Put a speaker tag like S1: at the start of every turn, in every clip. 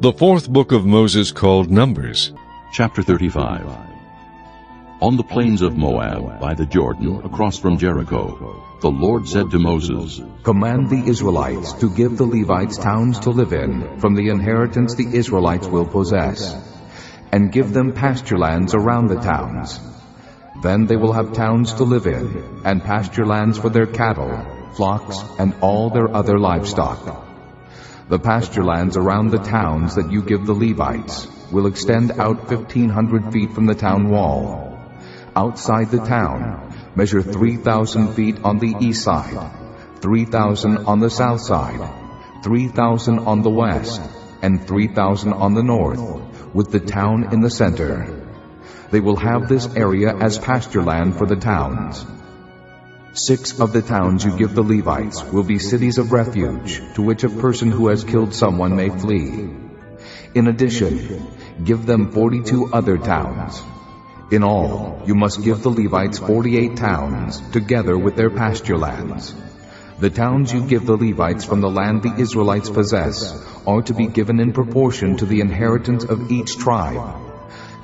S1: The fourth book of Moses, called Numbers.
S2: Chapter 35. On the plains of Moab, by the Jordan, across from Jericho, the Lord said to Moses,
S3: Command the Israelites to give the Levites towns to live in, from the inheritance the Israelites will possess, and give them pasture lands around the towns. Then they will have towns to live in, and pasture lands for their cattle, flocks, and all their other livestock. The pasture lands around the towns that you give the Levites will extend out 1,500 feet from the town wall. Outside the town, measure 3,000 feet on the east side, 3,000 on the south side, 3,000 on the west, and 3,000 on the north, with the town in the center. They will have this area as pasture land for the towns. 6 of the towns you give the Levites will be cities of refuge, to which a person who has killed someone may flee. In addition, give them 42 other towns. In all, you must give the Levites 48 towns, together with their pasture lands. The towns you give the Levites from the land the Israelites possess are to be given in proportion to the inheritance of each tribe.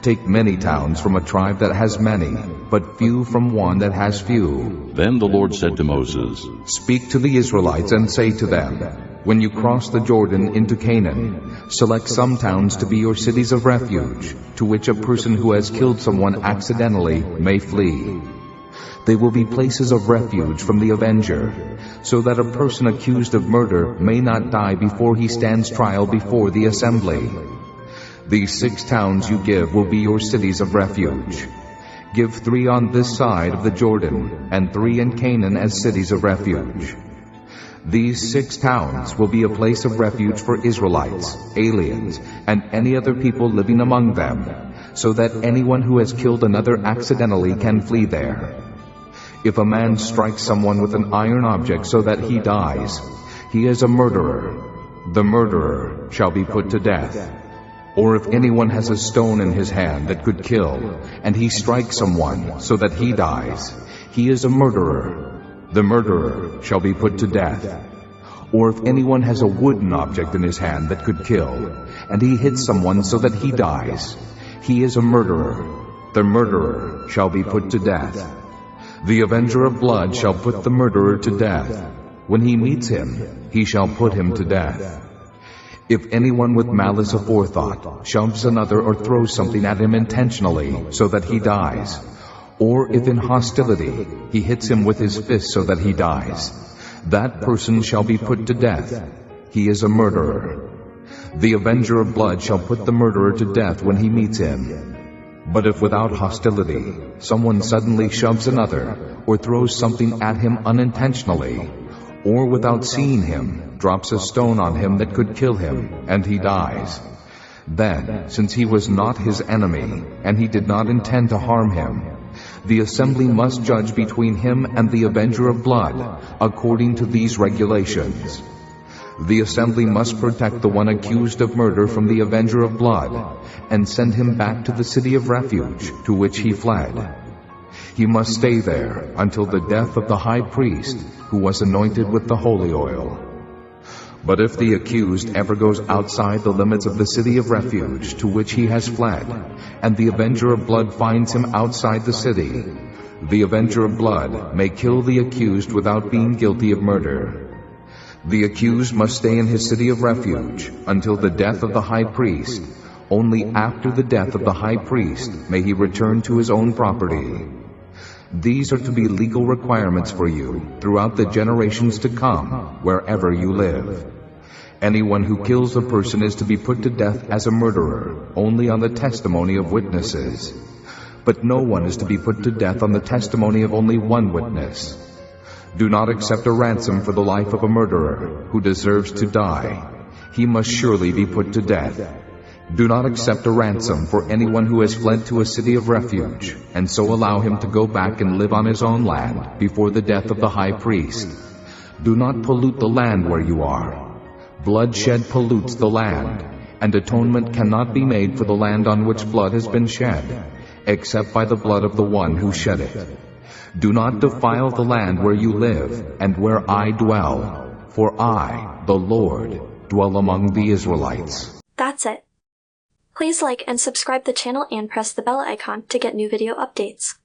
S3: Take many towns from a tribe that has many, but few from one that has few.
S2: Then the Lord said to Moses,
S3: Speak to the Israelites and say to them, When you cross the Jordan into Canaan, select some towns to be your cities of refuge, to which a person who has killed someone accidentally may flee. They will be places of refuge from the avenger, so that a person accused of murder may not die before he stands trial before the assembly. These 6 towns you give will be your cities of refuge. Give 3 on this side of the Jordan, and 3 in Canaan as cities of refuge. These 6 towns will be a place of refuge for Israelites, aliens, and any other people living among them, so that anyone who has killed another accidentally can flee there. If a man strikes someone with an iron object so that he dies, he is a murderer. The murderer shall be put to death. Or if anyone has a stone in his hand that could kill, and he strikes someone so that he dies, he is a murderer. The murderer shall be put to death. Or if anyone has a wooden object in his hand that could kill, and he hits someone so that he dies, he is a murderer. The murderer shall be put to death. The avenger of blood shall put the murderer to death. When he meets him, he shall put him to death. If anyone with malice aforethought shoves another or throws something at him intentionally so that he dies, or if in hostility he hits him with his fist so that he dies, that person shall be put to death. He is a murderer. The avenger of blood shall put the murderer to death when he meets him. But if without hostility someone suddenly shoves another or throws something at him unintentionally, or without seeing him, drops a stone on him that could kill him, and he dies, then, since he was not his enemy, and he did not intend to harm him, the assembly must judge between him and the avenger of blood, according to these regulations. The assembly must protect the one accused of murder from the avenger of blood, and send him back to the city of refuge to which he fled. He must stay there until the death of the high priest, who was anointed with the holy oil. But if the accused ever goes outside the limits of the city of refuge to which he has fled, and the avenger of blood finds him outside the city, the avenger of blood may kill the accused without being guilty of murder. The accused must stay in his city of refuge until the death of the high priest. Only after the death of the high priest may he return to his own property. These are to be legal requirements for you throughout the generations to come, wherever you live. Anyone who kills a person is to be put to death as a murderer, only on the testimony of witnesses. But no one is to be put to death on the testimony of only one witness. Do not accept a ransom for the life of a murderer who deserves to die. He must surely be put to death. Do not accept a ransom for anyone who has fled to a city of refuge, and so allow him to go back and live on his own land before the death of the high priest. Do not pollute the land where you are. Bloodshed pollutes the land, and atonement cannot be made for the land on which blood has been shed, except by the blood of the one who shed it. Do not defile the land where you live and where I dwell, for I, the Lord, dwell among the Israelites.
S4: That's that's it. Please like and subscribe the channel and press the bell icon to get new video updates.